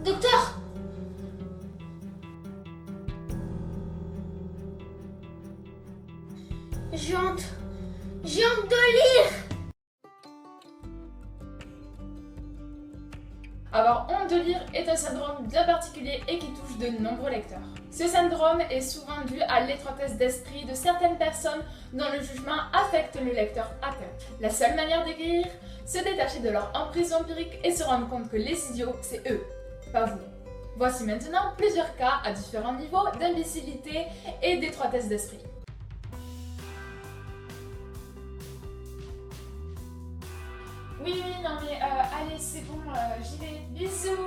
Docteur! J'ai honte. J'ai honte de lire. Avoir honte de lire est un syndrome bien particulier et qui touche de nombreux lecteurs. Ce syndrome est souvent dû à l'étroitesse d'esprit de certaines personnes dont le jugement affecte le lecteur atteint. La seule manière de guérir, se détacher de leur emprise empirique et se rendre compte que les idiots, c'est eux, pas vous. Voici maintenant plusieurs cas à différents niveaux d'imbécilité et d'étroitesse d'esprit. Oui, non mais allez, c'est bon, j'y vais. Bisous.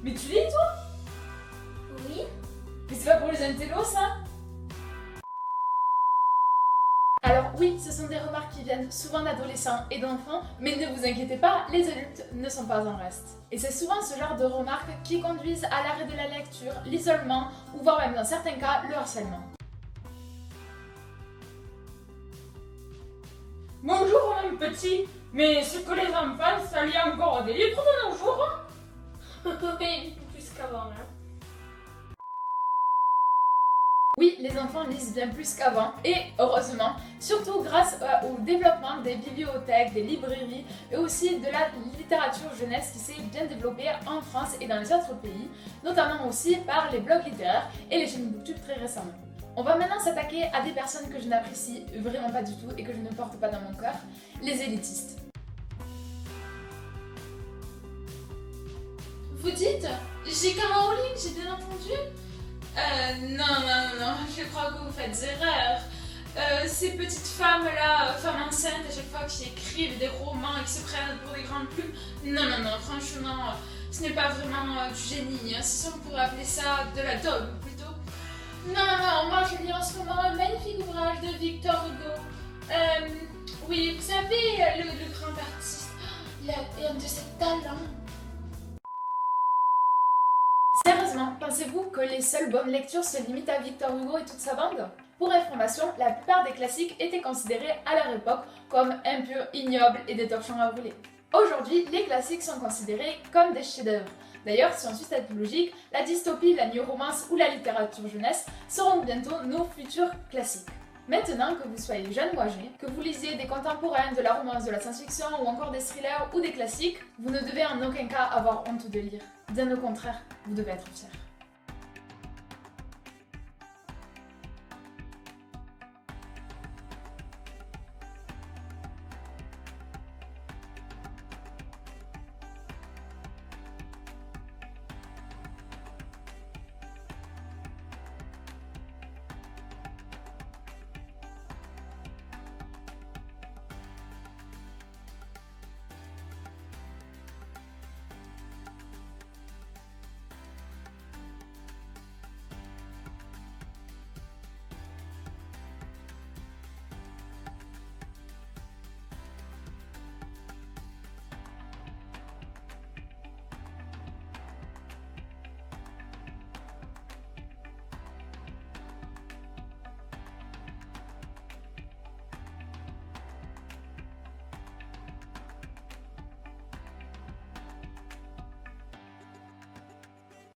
Mais tu lis toi? Oui? Mais c'est pas pour les intellos ça? Alors oui, ce sont des remarques qui viennent souvent d'adolescents et d'enfants, mais ne vous inquiétez pas, les adultes ne sont pas en reste. Et c'est souvent ce genre de remarques qui conduisent à l'arrêt de la lecture, l'isolement, ou voire même dans certains cas, le harcèlement. Bonjour mon petit, mais ce que les enfants, ça lit encore des livres de nos jours? Oui, plus qu'avant, hein. Oui, les enfants lisent bien plus qu'avant, et heureusement, surtout grâce au développement des bibliothèques, des librairies, et aussi de la littérature jeunesse qui s'est bien développée en France et dans les autres pays, notamment aussi par les blogs littéraires et les chaînes booktube très récemment. On va maintenant s'attaquer à des personnes que je n'apprécie vraiment pas du tout et que je ne porte pas dans mon cœur, les élitistes. Vous dites, J.K. Rowling, j'ai bien entendu? Non, je crois que vous faites erreur. Ces petites femmes-là, femmes enceintes à chaque fois qui écrivent des romans et qui se prennent pour des grandes plumes, non, franchement, ce n'est pas vraiment du génie, hein. Si on pourrait appeler ça de la daube plutôt. Non, moi je lis en ce moment un magnifique ouvrage de Victor Hugo. Oui, vous savez, le grand artiste, il a un de ses talents. Sérieusement, pensez-vous que les seules bonnes lectures se limitent à Victor Hugo et toute sa bande? Pour information, la plupart des classiques étaient considérés à leur époque comme impurs, ignobles et des torchons à brûler. Aujourd'hui, les classiques sont considérés comme des chefs-d'œuvre. D'ailleurs, si on suit cette logique, la dystopie, la new romance ou la littérature jeunesse seront bientôt nos futurs classiques. Maintenant, que vous soyez jeune ou âgé, que vous lisiez des contemporains, de la romance, de la science-fiction ou encore des thrillers ou des classiques, vous ne devez en aucun cas avoir honte de lire. Bien au contraire, vous devez être fiers.